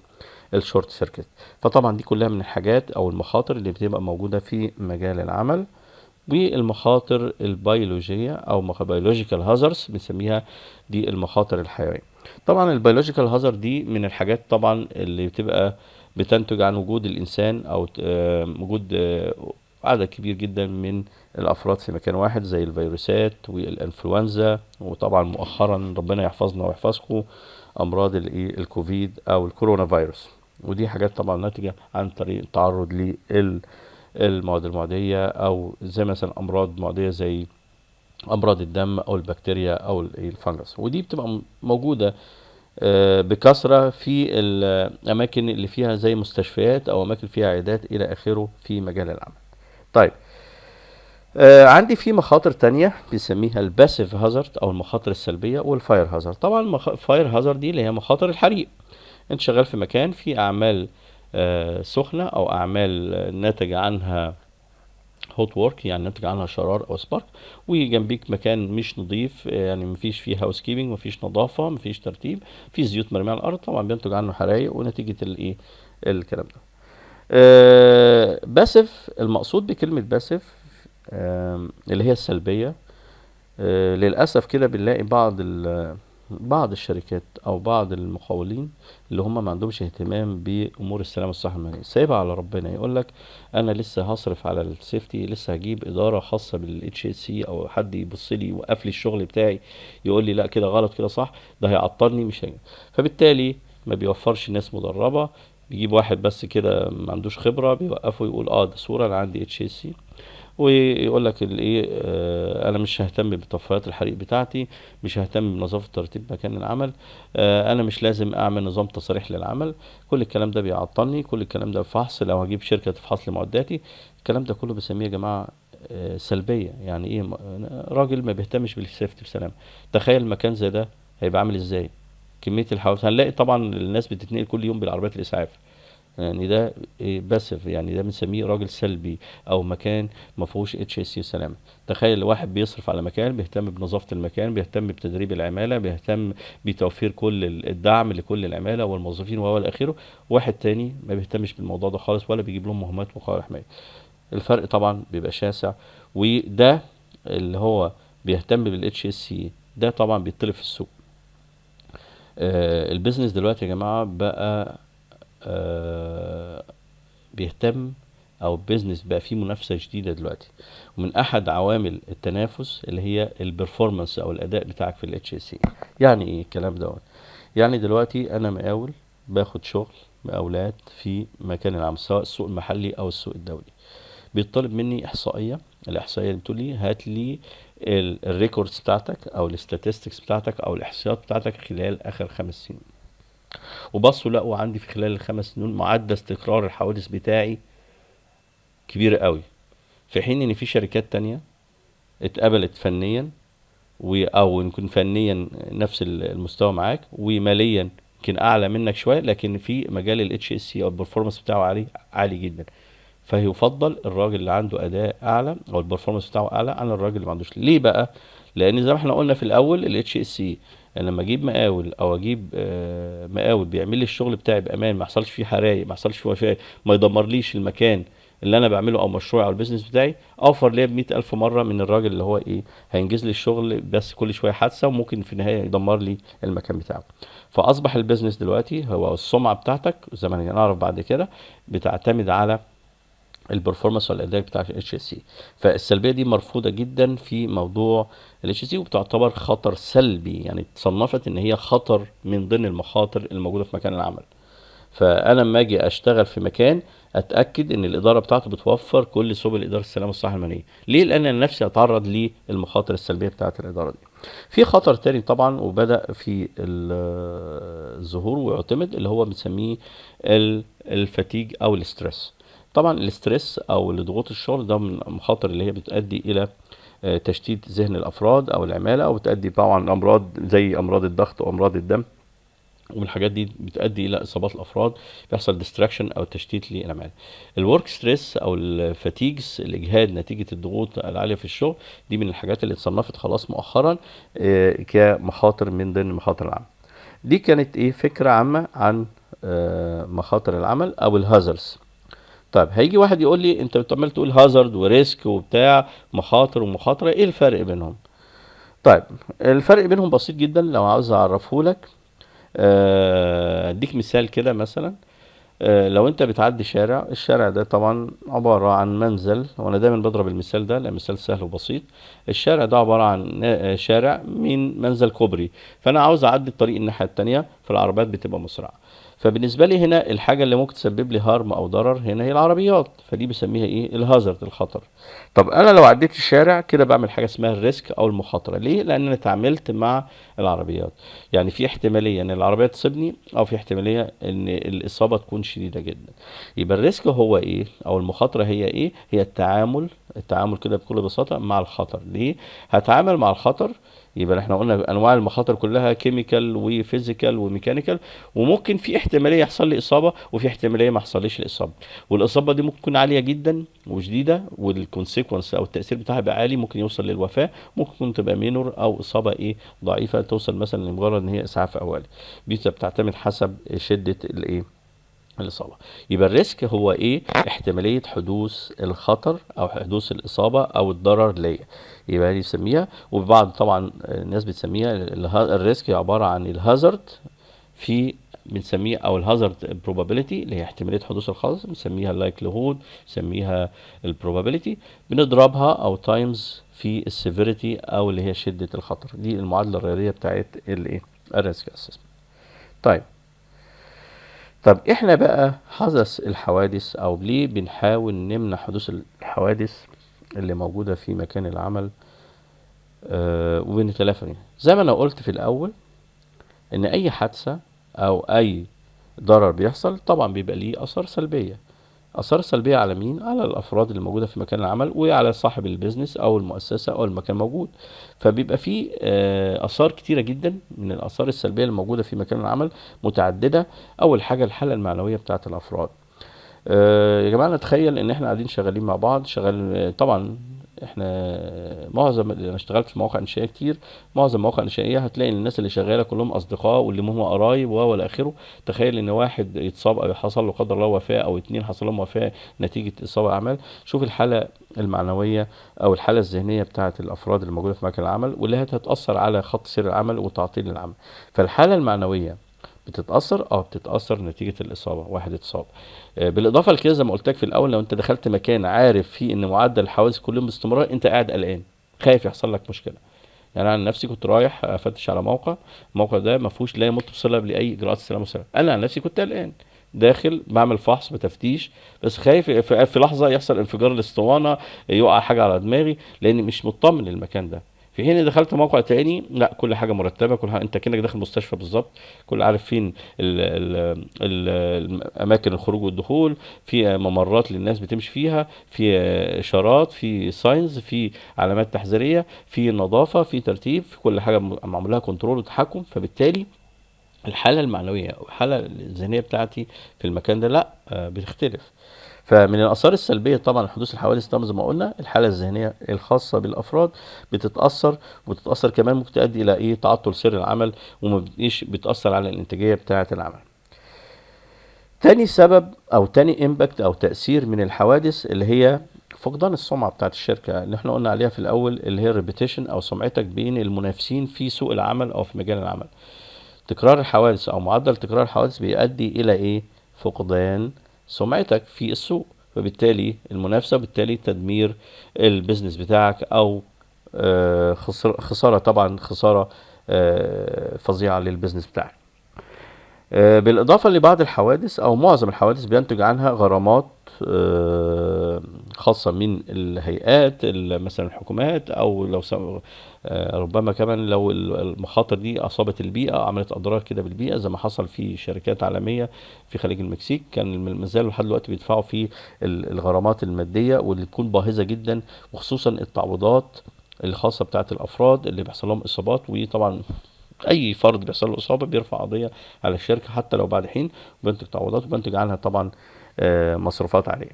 الشورت سيركت. فطبعا دي كلها من الحاجات او المخاطر اللي بتبقى موجوده في مجال العمل. والمخاطر البيولوجيه او بيولوجيكال هازارds بنسميها دي المخاطر الحيويه. طبعا البيولوجيكال هازارد دي من الحاجات طبعا اللي بتبقى بتنتج عن وجود الانسان او وجود عدد كبير جدا من الافراد في مكان واحد، زي الفيروسات والانفلونزا، وطبعا مؤخرا ربنا يحفظنا ويحفظكم امراض الكوفيد او الكورونا فيروس. ودي حاجات طبعا ناتجه عن طريق التعرض للمواد المعديه، او زي مثلا امراض معديه زي امراض الدم او البكتيريا او الفنجس. ودي بتبقى موجوده بكثرة في الأماكن اللي فيها زي مستشفيات أو أماكن فيها عيادات إلى آخره في مجال العمل. طيب عندي في مخاطر تانية بنسميها الباسيف هازارد أو المخاطر السلبية، والفاير هازارد. طبعا الفاير هازارد دي اللي هي مخاطر الحريق. أنت شغال في مكان في أعمال سخنة أو أعمال ناتج عنها هوت وورك، يعني ناتج عنها شرار او سبارك، وجنبيك مكان مش نظيف، يعني مفيش فيه هاوس كيبنج، مفيش نظافه، مفيش ترتيب، في زيوت مرميه على الارض، طبعا بينتج عنه حرايق ونتيجه الايه الكلام ده. باسف، المقصود بكلمه باسف اللي هي السلبية. للأسف كده بنلاقي بعض الشركات أو بعض المقاولين اللي هم ما عندهمش اهتمام بأمور السلامة والصحة المهنية، سايبها على ربنا. يقول لك أنا لسه هصرف على السيفتي، لسه هجيب إدارة خاصة بالاتش اس سي أو حد يبص لي يوقف لي الشغل بتاعي يقول لي لا كده غلط كده صح، ده هيعطلني مش هيجي. فبالتالي ما بيوفرش ناس مدربة، بيجيب واحد بس كده ما عندوش خبرة بيوقفه يقول ده صورة أنا عندي اتش اس سي، ويقول لك الايه انا مش ههتم بطفايات الحريق بتاعتي، مش ههتم بنظافه ترتيب مكان العمل، انا مش لازم اعمل نظام تصاريح للعمل. كل الكلام ده بيعطلني، كل الكلام ده فحص، لو هجيب شركه تفحص لي معداتي. الكلام ده كله بسميه يا جماعه سلبيه. يعني ايه؟ راجل ما بيهتمش بالسيفتي بسلام. تخيل مكان زي ده هيبقى عامل ازاي، كميه الحوادث. هنلاقي طبعا الناس بتتنقل كل يوم بالعربيات الاسعاف، يعني ده باسف، يعني ده بنسميه راجل سلبي او مكان ما فيهوش اتش اس سي سلامه. تخيل واحد بيصرف على مكان، بيهتم بنظافه المكان، بيهتم بتدريب العماله، بيهتم بتوفير كل الدعم لكل العماله والموظفين والى اخره، واحد تاني ما بيهتمش بالموضوع ده خالص ولا بيجيب لهم مهمات وقائع حمايه. الفرق طبعا بيبقى شاسع. وده اللي هو بيهتم بالاتش اس سي ده طبعا بيطلب في السوق. البيزنس دلوقتي يا جماعه بقى بيهتم، او البيزنس بقى فيه منافسه شديده دلوقتي، ومن احد عوامل التنافس اللي هي البرفورمانس او الاداء بتاعك في الاتش اس سي. يعني ايه الكلام دوت؟ يعني دلوقتي انا مقاول باخد شغل مقاولات في مكان العمل، سواء السوق المحلي او السوق الدولي. بيطلب مني احصائيه، الاحصائيه اللي بتقول لي هات لي الريكوردز بتاعتك او الاستاتستكس بتاعتك او الاحصائيات بتاعتك خلال اخر 5 سنين. وبصوا لقوا عندي في خلال ال5 سنين معدل تكرار الحوادث بتاعي كبير قوي، في حين ان في شركات تانية اتقبلت فنيا او يمكن فنيا نفس المستوى معاك، وماليا يمكن اعلى منك شويه، لكن في مجال الاتش اس سي او البرفورمانس بتاعه عالي جدا. فيفضل الراجل اللي عنده اداء اعلى او البرفورمانس بتاعه اعلى عن الراجل اللي ما عندوش. ليه بقى؟ لان زي ما احنا قلنا في الاول الاتش اس سي لما اجيب مقاول او اجيب مقاول بيعمل لي الشغل بتاعي بامان، ما يحصلش فيه حرايق، ما يحصلش فيه وفاه، ما يدمرليش المكان اللي انا بعمله او مشروعي او البيزنس بتاعي، اوفر ليا ب100,000 مره من الراجل اللي هو هينجز لي الشغل بس كل شويه حادثه وممكن في النهايه يدمر لي المكان بتاعه. فاصبح البيزنس دلوقتي هو السمعه بتاعتك زي ما هنعرف بعد كده بتعتمد على البرفورمانس والاداء بتاع الاتش اس سي. فالسلبيه دي مرفوضه جدا في موضوع الاتش اس سي، وبتعتبر خطر سلبي، يعني اتصنفت ان هي خطر من ضمن المخاطر الموجوده في مكان العمل. فانا لما اجي اشتغل في مكان اتاكد ان الاداره بتاعته بتوفر كل سبل اداره السلامه والصحه المهنيه. ليه؟ لان انا نفسي اتعرض للمخاطر السلبيه بتاعه الاداره دي. في خطر تاني طبعا وبدا في الظهور ويعتمد، اللي هو بنسميه الفتيج او الاسترس. طبعا الاسترس او ضغوط الشغل ده من المخاطر اللي هي بتؤدي الى تشتيت ذهن الافراد او العماله، او بتؤدي طبعا امراض زي امراض الضغط وامراض الدم، والحاجات دي بتؤدي الى اصابات الافراد، بيحصل ديستراكشن او تشتيت للعماله. الورك ستريس او الفاتيجز، الاجهاد نتيجه الضغوط العاليه في الشغل، دي من الحاجات اللي اتصنفت خلاص مؤخرا كمخاطر من ضمن مخاطر العمل. دي كانت فكره عامه عن مخاطر العمل او الهازارds. طيب هيجي واحد يقول لي انت بتعمل تقول هازارد وريسك وبتاع، مخاطر ومخاطره، ايه الفرق بينهم؟ طيب الفرق بينهم بسيط جدا لو عاوز اعرفه لك. اديك مثال كده مثلا. لو انت بتعدي شارع، الشارع ده طبعا عبارة عن منزل، وانا دايما بضرب المثال ده لان مثال سهل وبسيط. الشارع ده عبارة عن شارع من منزل كوبري، فانا عاوز اعدي الطريق الناحية التانية، فالعربيات بتبقى مسرعة. فبالنسبة لي هنا الحاجة اللي ممكن تسبب لي هارم او ضرر هنا هي العربيات، فدي بسميها الهازارد، الخطر. طب انا لو عديت الشارع كده بعمل حاجة اسمها الريسك او المخاطرة. ليه؟ لان انا اتعاملت مع العربيات، يعني في احتمالية ان العربية تصيبني او في احتمالية ان الاصابة تكون شديدة جدا. يبقى الريسك هو او المخاطرة هي هي التعامل كده بكل بساطة مع الخطر. ليه هتعامل مع الخطر؟ يبقى احنا قلنا انواع المخاطر كلها كيميكال وفيزيكال وميكانيكال، وممكن في احتماليه يحصل لي اصابه وفي احتماليه ما يحصليش الاصابه، والاصابه دي ممكن تكون عاليه جدا وشديده، والكونسيكونس او التاثير بتاعها بقى عالي، ممكن يوصل للوفاه، ممكن تبقى مينور او اصابه ضعيفه توصل مثلا لمجرد ان هي اسعاف اولي. دي بتعتمد حسب شده الإصابة. يبقى الريسك هو إيه؟ احتمالية حدوث الخطر أو حدوث الإصابة أو الضرر ليا. يبقى دي بنسميها، وبعض طبعا الناس بتسميها الريسك عبارة عن الهازارد، في بنسميه او الهازارد بروبابيليتي اللي هي احتماليه حدوث الخطر، بنسميها اللايكليهود، بنسميها البروبابيليتي، بنضربها او تايمز في السيفيريتي او اللي هي شده الخطر. دي المعادله الرياضيه بتاعت الايه؟ الريسك اسسمنت. طيب احنا بقى حدث الحوادث او ليه بنحاول نمنع حدوث الحوادث اللي موجوده في مكان العمل وبنتلافى منها؟ زي ما انا قلت في الاول ان اي حادثه او اي ضرر بيحصل طبعا بيبقى ليه اثار سلبيه. اثار سلبيه على مين؟ على الافراد اللي موجوده في مكان العمل وعلى صاحب البيزنس او المؤسسه او المكان موجود. فبيبقى فيه اثار كتيره جدا من الاثار السلبيه اللي موجوده في مكان العمل، متعدده. اول حاجه الحاله المعنويه بتاعه الافراد. يا جماعه نتخيل ان احنا قاعدين شغالين مع بعض، شغال طبعا احنا معظم انا اشتغلت في مواقع انشائيه كتير. معظم المواقع الانشائيه هتلاقي ان الناس اللي شغاله كلهم اصدقاء واللي هم قرايب والى اخره. تخيل ان واحد يتصاب او حصل له قدر الله وفاه، او اتنين حصل لهم وفاه نتيجه اصابه اعمال. شوف الحاله المعنويه او الحاله الذهنيه بتاعه الافراد اللي موجوده في مكان العمل، واللي هتتاثر على خط سير العمل وتعطيل العمل. فالحاله المعنويه بتتاثر نتيجه الاصابه، واحد اتصاب. بالاضافه لكده زي ما قلت لك في الاول، لو انت دخلت مكان عارف فيه ان معدل الحوادث كل يوم باستمرار، انت قاعد قلقان خايف يحصل لك مشكله. يعني انا عن نفسي كنت رايح افتش على الموقع ده ما فيهوش لا يمت صله لاي اجراءات السلامه والسلامه. انا عن نفسي كنت قلقان، داخل بعمل فحص بتفتيش، بس خايف في لحظه يحصل انفجار الاسطوانه، يقع حاجه على دماغي، لاني مش مطمن للمكان ده. في حين دخلت موقع تاني لا، كل حاجه مرتبه، كل حاجه انت كأنك داخل مستشفى بالظبط. كل عارف فين اماكن الخروج والدخول، في ممرات للناس بتمشي فيها، في اشارات، في ساينز، في علامات تحذيريه، في نظافه، في ترتيب، في كل حاجه معمول لها كنترول وتحكم. فبالتالي الحاله المعنويه والحاله الذهنيه بتاعتي في المكان ده لا بتختلف. فمن الاثار السلبيه طبعا حدوث الحوادث، طبعا زي ما قلنا الحاله الذهنيه الخاصه بالافراد بتتاثر، وبتتاثر كمان ممكن تؤدي الى ايه؟ تعطل سير العمل، وما بتبقيش بتاثر على الانتاجيه بتاعه العمل. تاني سبب او تاني امباكت او تاثير من الحوادث اللي هي فقدان السمعه بتاعت الشركه، اللي احنا قلنا عليها في الاول، اللي هي الريبيتيشن او سمعتك بين المنافسين في سوق العمل او في مجال العمل. تكرار الحوادث او معدل تكرار الحوادث بيؤدي الى ايه؟ فقدان سمعتك في السوق، فبالتالي المنافسه، وبالتالي تدمير البيزنس بتاعك، او خساره، طبعا خساره فظيعه للبيزنس بتاعك. بالاضافه لبعض الحوادث او معظم الحوادث بينتج عنها غرامات خاصه من الهيئات، مثلا الحكومات، او لو ربما كمان لو المخاطر دي اصابت البيئه، عملت اضرار كده بالبيئه، زي ما حصل في شركات عالميه في خليج المكسيك. كان ما زالوا لحد دلوقتي بيدفعوا في الغرامات الماديه، واللي تكون باهظه جدا، وخصوصا التعويضات الخاصه بتاعت الافراد اللي بيحصل لهم اصابات. وطبعا اي فرد بيحصل له اصابه بيرفع قضيه على الشركه حتى لو بعد حين، وبينتج تعويضات وبينتج عنها طبعا مصروفات عليه.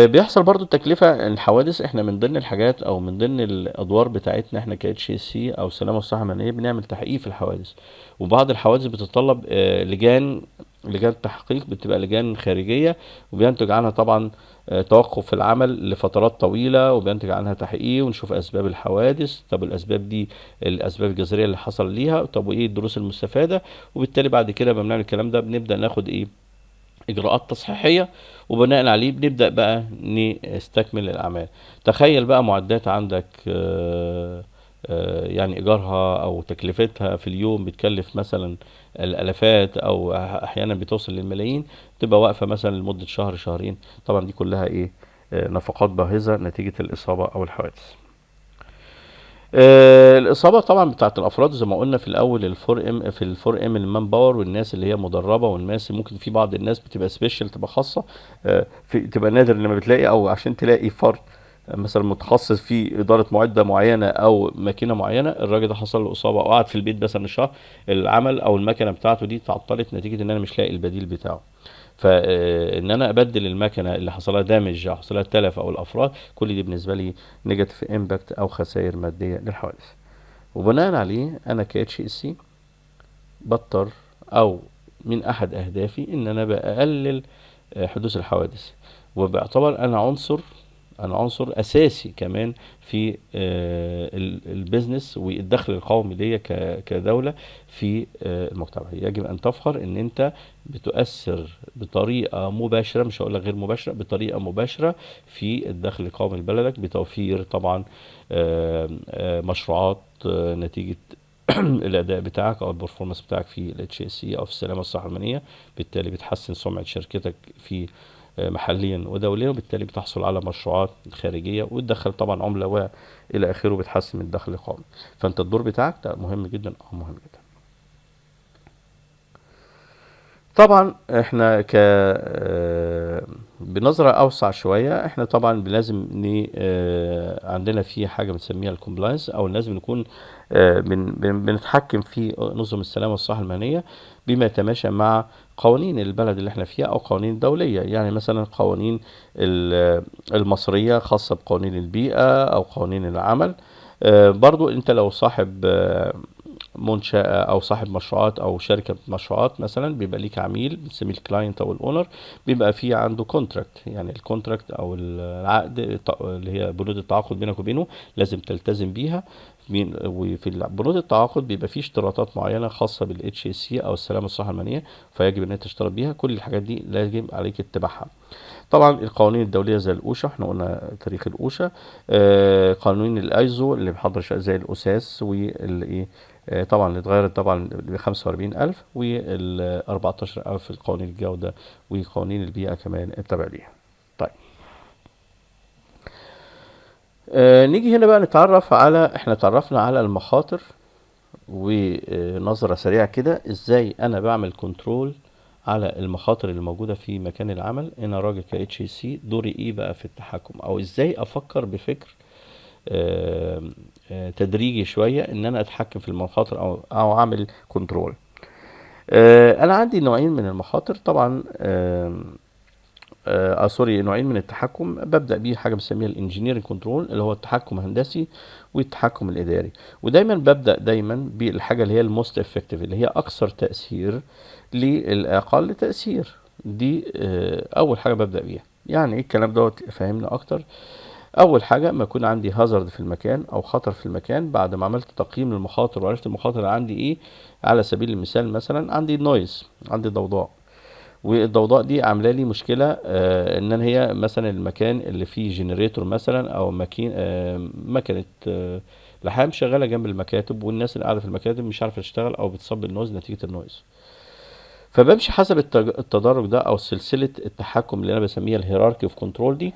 بيحصل برضو التكلفه الحوادث. احنا من ضمن الحاجات او من ضمن الادوار بتاعتنا احنا كHSE او السلامه والصحه المهنيه بنعمل تحقيق في الحوادث. وبعض الحوادث بتتطلب لجان تحقيق، بتبقى لجان خارجيه، وبينتج عنها طبعا توقف في العمل لفترات طويله، وبينتج عنها تحقيق ونشوف اسباب الحوادث. طب الاسباب دي الاسباب الجذريه اللي حصل ليها، طب وايه الدروس المستفاده؟ وبالتالي بعد كده بنعمل الكلام ده، بنبدا ناخد ايه؟ اجراءات تصحيحيه، وبناء عليه بنبدا بقى نستكمل الاعمال. تخيل بقى معدات عندك يعني ايجارها او تكلفتها في اليوم بتكلف مثلا الالافات، او احيانا بتوصل للملايين، تبقى واقفه مثلا لمده شهر شهرين. طبعا دي كلها ايه؟ نفقات باهظه نتيجه الاصابه او الحوادث. الاصابه طبعا بتاعت الافراد زي ما قلنا في الاول، الفور ام المان باور، والناس اللي هي مدربه، والناس ممكن في بعض الناس بتبقى سبيشال، تبقى خاصه، تبقى نادر لما بتلاقي، او عشان تلاقي فرد مثلا متخصص في اداره معده معينه او ماكينه معينه، الراجل ده حصل له اصابه وقعد في البيت مثلا شهر، العمل او المكنه بتاعته دي تعطلت نتيجه ان انا مش لاقي البديل بتاعه. فان انا ابدل المكنه اللي حصل لها دامج او حصل لها تلف او الافراد، كل دي بالنسبه لي نيجاتيف امباكت او خسائر ماديه للحوادث. وبناء عليه انا كHSE بضطر او من احد اهدافي ان انا بقلل حدوث الحوادث، وبعتبر انا عنصر اساسي كمان في البيزنس والدخل القومي ليا كدولة في المجتمع. يجب ان تفخر ان انت بتؤثر بطريقة مباشرة، مش هقول لك غير مباشرة، بطريقة مباشرة في الدخل القومي لبلدك، بتوفير طبعا مشروعات نتيجة الاداء بتاعك او البرفورمانس بتاعك في الاتش اس سي او في السلامه والصحه المهنيه. بالتالي بتحسن سمعه شركتك في محليا ودوليا، وبالتالي بتحصل على مشروعات خارجيه وتدخل طبعا عمله والى اخره، بتحسن من الدخل القومي. فانت الدور بتاعك ده مهم جدا، مهم جدا. طبعا احنا بنظرة اوسع شوية، احنا طبعا لازم عندنا في حاجة بنسميها الكومبلاينس، او لازم نكون بنتحكم في نظم السلامة والصحة المهنية بما يتماشى مع قوانين البلد اللي احنا فيها او قوانين دولية. يعني مثلا قوانين المصرية خاصة بقوانين البيئة او قوانين العمل. برضو انت لو صاحب منشأة او صاحب مشروعات او شركة مشروعات مثلا، بيبقى ليك عميل بنسميه الكلاينت او الاونر، بيبقى فيه عنده كونتراكت. يعني الكونتراكت او العقد اللي هي بنود التعاقد بينك وبينه لازم تلتزم بيها. وفي بنود التعاقد بيبقى فيه اشتراطات معينة خاصة بالاتش اس سي او السلامة والصحة المهنية، فيجب ان انت تشترط بيها. كل الحاجات دي لازم عليك اتباعها. طبعا القوانين الدوليه زي الاوشا، احنا قلنا تاريخ الاوشا، قانون الايزو اللي بيحضر زي الاساس والايه، طبعا اللي اتغيرت طبعا ل 45,000 وال 14,000 في القوانين الجوده وقوانين البيئه كمان التابع ليها. طيب نيجي هنا بقى نتعرف على، احنا تعرفنا على المخاطر ونظرة سريعة كده ازاي انا بعمل كنترول على المخاطر اللي موجودة في مكان العمل. انا راجل ك اتش سي دوري ايه بقى في التحكم، او ازاي افكر بفكر تدريجي شوية ان انا اتحكم في المخاطر او اعمل كنترول. انا عندي نوعين من المخاطر طبعا، سوري، نوعين من التحكم. ببدأ بيه حاجة بنسميها الانجينيرنج كنترول اللي هو التحكم الهندسي، والتحكم الإداري. ودايما ببدأ دايما بالحاجة اللي هي الموست افكتيف، اللي هي أكثر تأثير للأقل تأثير. دي أول حاجة ببدأ بيها. يعني ايه الكلام دوت؟ فهمنا أكتر. أول حاجة ما يكون عندي هازارد في المكان أو خطر في المكان، بعد ما عملت تقييم للمخاطر وعرفت المخاطر اللي عندي ايه. على سبيل المثال مثلا عندي نويز، عندي ضوضاء، والضوضاء دي عامله لي مشكله، ان أنا هي مثلا المكان اللي فيه جنريتور مثلا او مكنه لحام شغاله جنب المكاتب، والناس اللي قاعده في المكاتب مش عارفه تشتغل او بتصاب النويز نتيجه النويز. فبمشي حسب التدرج ده او سلسله التحكم اللي انا بسميها الهيراركي اوف كنترول دي،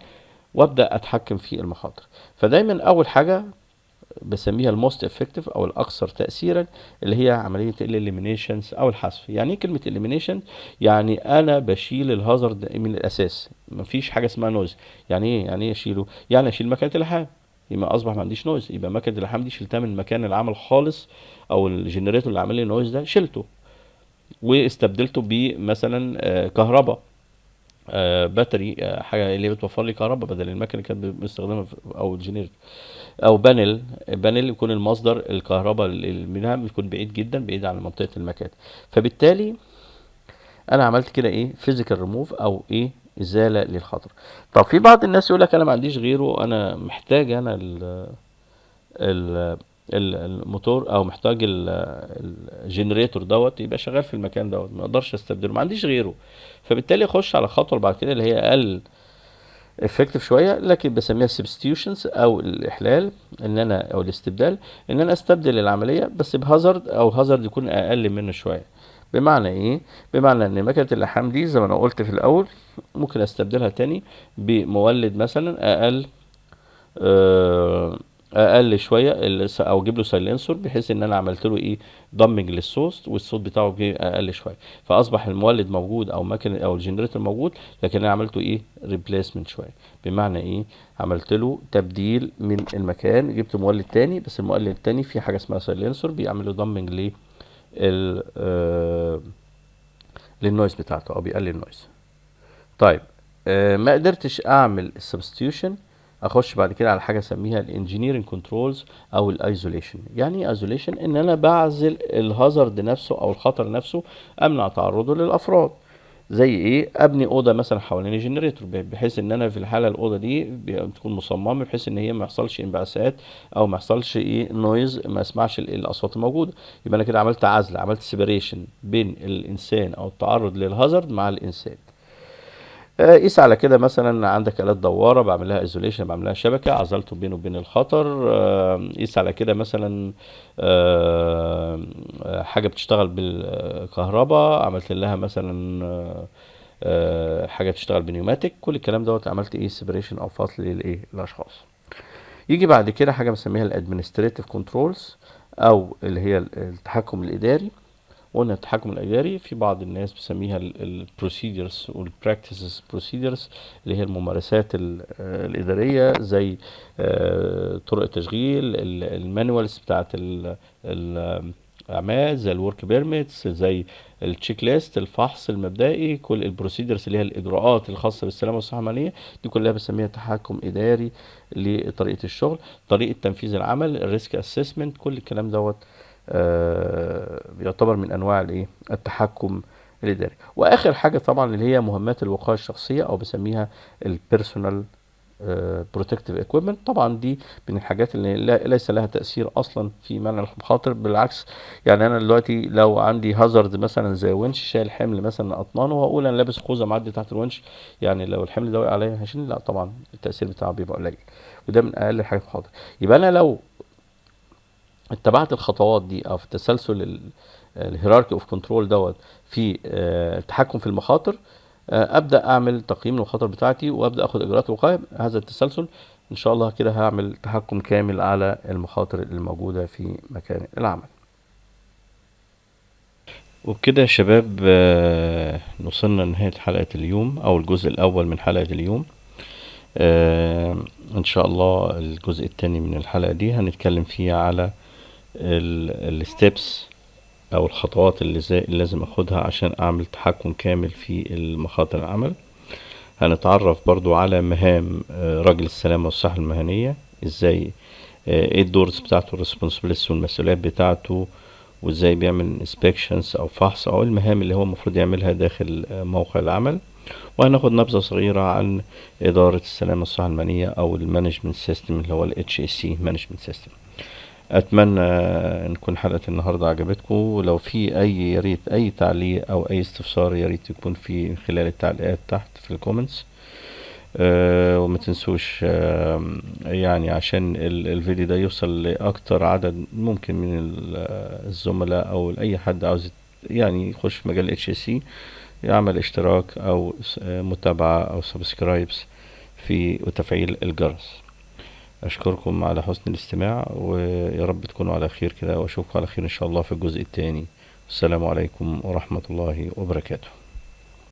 وابدا اتحكم في المخاطر. فدايما اول حاجه بسميها الموست افكتيف او الاكثر تاثيرا، اللي هي عمليه الاليمينيشنز او الحذف. يعني ايه كلمه اليمينيشن؟ يعني انا بشيل الهازارد من الاساس، مفيش حاجه اسمها نويز. يعني ايه؟ يعني ايه اشيله؟ يعني اشيل مكنه اللحام، يبقى اصبح ما عنديش نويز. يبقى مكنه اللحام دي شلتها من مكان العمل خالص، او الجنريتور اللي عامل لي النويز ده شلته واستبدلته بمثلا كهرباء، باتري، حاجه اللي بتوفر لي كهرباء بدل المكنه اللي كانت بنستخدمها او الجنريتور. او بانل يكون المصدر الكهرباء منها بيكون بعيد جدا، بعيد عن منطقه المكاتب. فبالتالي انا عملت كده ايه؟ فيزيكال ريموف او ايه؟ ازاله للخطر. طب في بعض الناس يقول لك انا ما عنديش غيره، انا محتاج انا ال الموتور، او محتاج الجنريتور دوت يبقى شغال في المكان دوت، ما اقدرش استبدله، ما عنديش غيره. فبالتالي اخش على الخطوه اللي بعد كده اللي هي اقل افكتيف شويه، لكن بسميها substitutions او الاحلال، ان انا او الاستبدال، ان انا استبدل العمليه بس بهازارد، او هازارد يكون اقل منه شويه. بمعنى ايه؟ بمعنى ان مكنه اللحام دي زي ما انا قلت في الاول ممكن استبدلها تاني بمولد مثلا اقل، اقل شويه، او اجيب له سايلنسور، بحيث ان انا عملت له ايه؟ ضمنج للصوت، والصوت بتاعه جه اقل شويه، فاصبح المولد موجود او مكن او الجنريتور موجود، لكن انا عملته ايه؟ ريبليسمنت شويه. بمعنى ايه؟ عملت له تبديل من المكان، جبت مولد تاني، بس المولد التاني في حاجه اسمها سايلنسور بيعمل له ضمنج للنويز بتاعته، او بيقلل النويز. طيب ما قدرتش اعمل السبستيوشن، اخش بعد كده على حاجه اسميها الانجينيرنج كنترولز او الايزوليشن. يعني ايه ايزوليشن؟ ان انا بعزل الهازارد نفسه او الخطر نفسه، امنع تعرضه للافراد. زي ايه؟ ابني اوضه مثلا حوالين الجنريتور، بحيث ان انا في الحاله الاوضه دي بتكون مصممه بحيث ان هي ما يحصلش انبعاثات او ما يحصلش ايه نويز، ما اسمعش الاصوات الموجوده. يبقى انا كده عملت عزل، عملت سيبريشن بين الانسان او التعرض للهازارد مع الانسان. قيس على كده مثلا عندك آلات دوارة بعمل لها ايزوليشن، بعمل لها شبكة عزلته بينه وبين الخطر. قيس على كده مثلا آه، حاجة بتشتغل بالكهرباء، عملت لها مثلا حاجة بتشتغل بنيوماتيك. كل الكلام دوت عملت ايه سيبريشن او فصل للايه الاشخاص. يجي بعد كده حاجة بنسميها الادمنستريتيف كنترولز او اللي هي التحكم الاداري. قلنا التحكم الإداري في بعض الناس بيسميها البروسيدرز والبراكتسز بروسيدرز، اللي هي الممارسات الإدارية، زي طرق التشغيل، المانوالز بتاعت الأعمال، زي الورك بيرميتس، زي التشيك ليست، الفحص المبدئي. كل البروسيدرز اللي هي الإجراءات الخاصة بالسلامة والصحة المهنية دي كلها بنسميها تحكم إداري لطريقة الشغل. طريقة تنفيذ العمل، الريسك اسسمنت، كل الكلام دوت بيعتبر من انواع الايه التحكم الاداري. واخر حاجه طبعا اللي هي مهمات الوقايه الشخصيه او بسميها البيرسونال بروتكتيف ايكويبمنت. طبعا دي من الحاجات اللي ليس لها تاثير اصلا في منع المخاطر، بالعكس. يعني انا دلوقتي لو عندي هازارد مثلا زي ونش شايل حمل مثلا اطنان، وهقول انا لابس خوذه معدي تحت الونش، يعني لو الحمل ده وقع عليا هشيل؟ لا طبعا التاثير بتاعه بيبقى قليل، وده من اقل الحاجات المخاطر. يبقى انا لو اتبعت الخطوات دي او في التسلسل الهيراركي اوف كنترول دوت في التحكم في المخاطر، ابدا اعمل تقييم المخاطر بتاعتي وابدا اخد اجراءات وقايه. هذا التسلسل ان شاء الله كده هعمل تحكم كامل على المخاطر الموجوده في مكان العمل. وبكده يا شباب وصلنا لنهاية حلقة اليوم او الجزء الاول من حلقة اليوم. ان شاء الله الجزء الثاني من الحلقة دي هنتكلم فيه على الستبس او الخطوات اللي لازم اخدها عشان اعمل تحكم كامل في المخاطر العمل. هنتعرف برضو على مهام راجل السلامة والصحة المهنية، ازاي ايه الدورز بتاعته، الريسبونسبيلتيز والمسؤوليات بتاعته، وازاي بيعمل انسبكشنز او فحص، او المهام اللي هو المفروض يعملها داخل موقع العمل. وهناخد نبذة صغيرة عن إدارة السلامة والصحة المهنية أو المانجمنت سيستم اللي هو ال HSE مانجمنت سيستم. اتمنى ان تكون حلقة النهاردة عجبتكم، ولو في اي ياريت اي تعليق او اي استفسار ياريت يكون في خلال التعليقات تحت في الكومنتس. وما تنسوش يعني عشان الفيديو ده يوصل لاكتر عدد ممكن من الزملاء او اي حد عاوز يعني يخش في مجال HSE، يعمل اشتراك او متابعة او سبسكرايبس في وتفعيل الجرس. اشكركم على حسن الاستماع، ويا رب تكونوا على خير كده، واشوفكم على خير ان شاء الله في الجزء الثاني. السلام عليكم ورحمة الله وبركاته.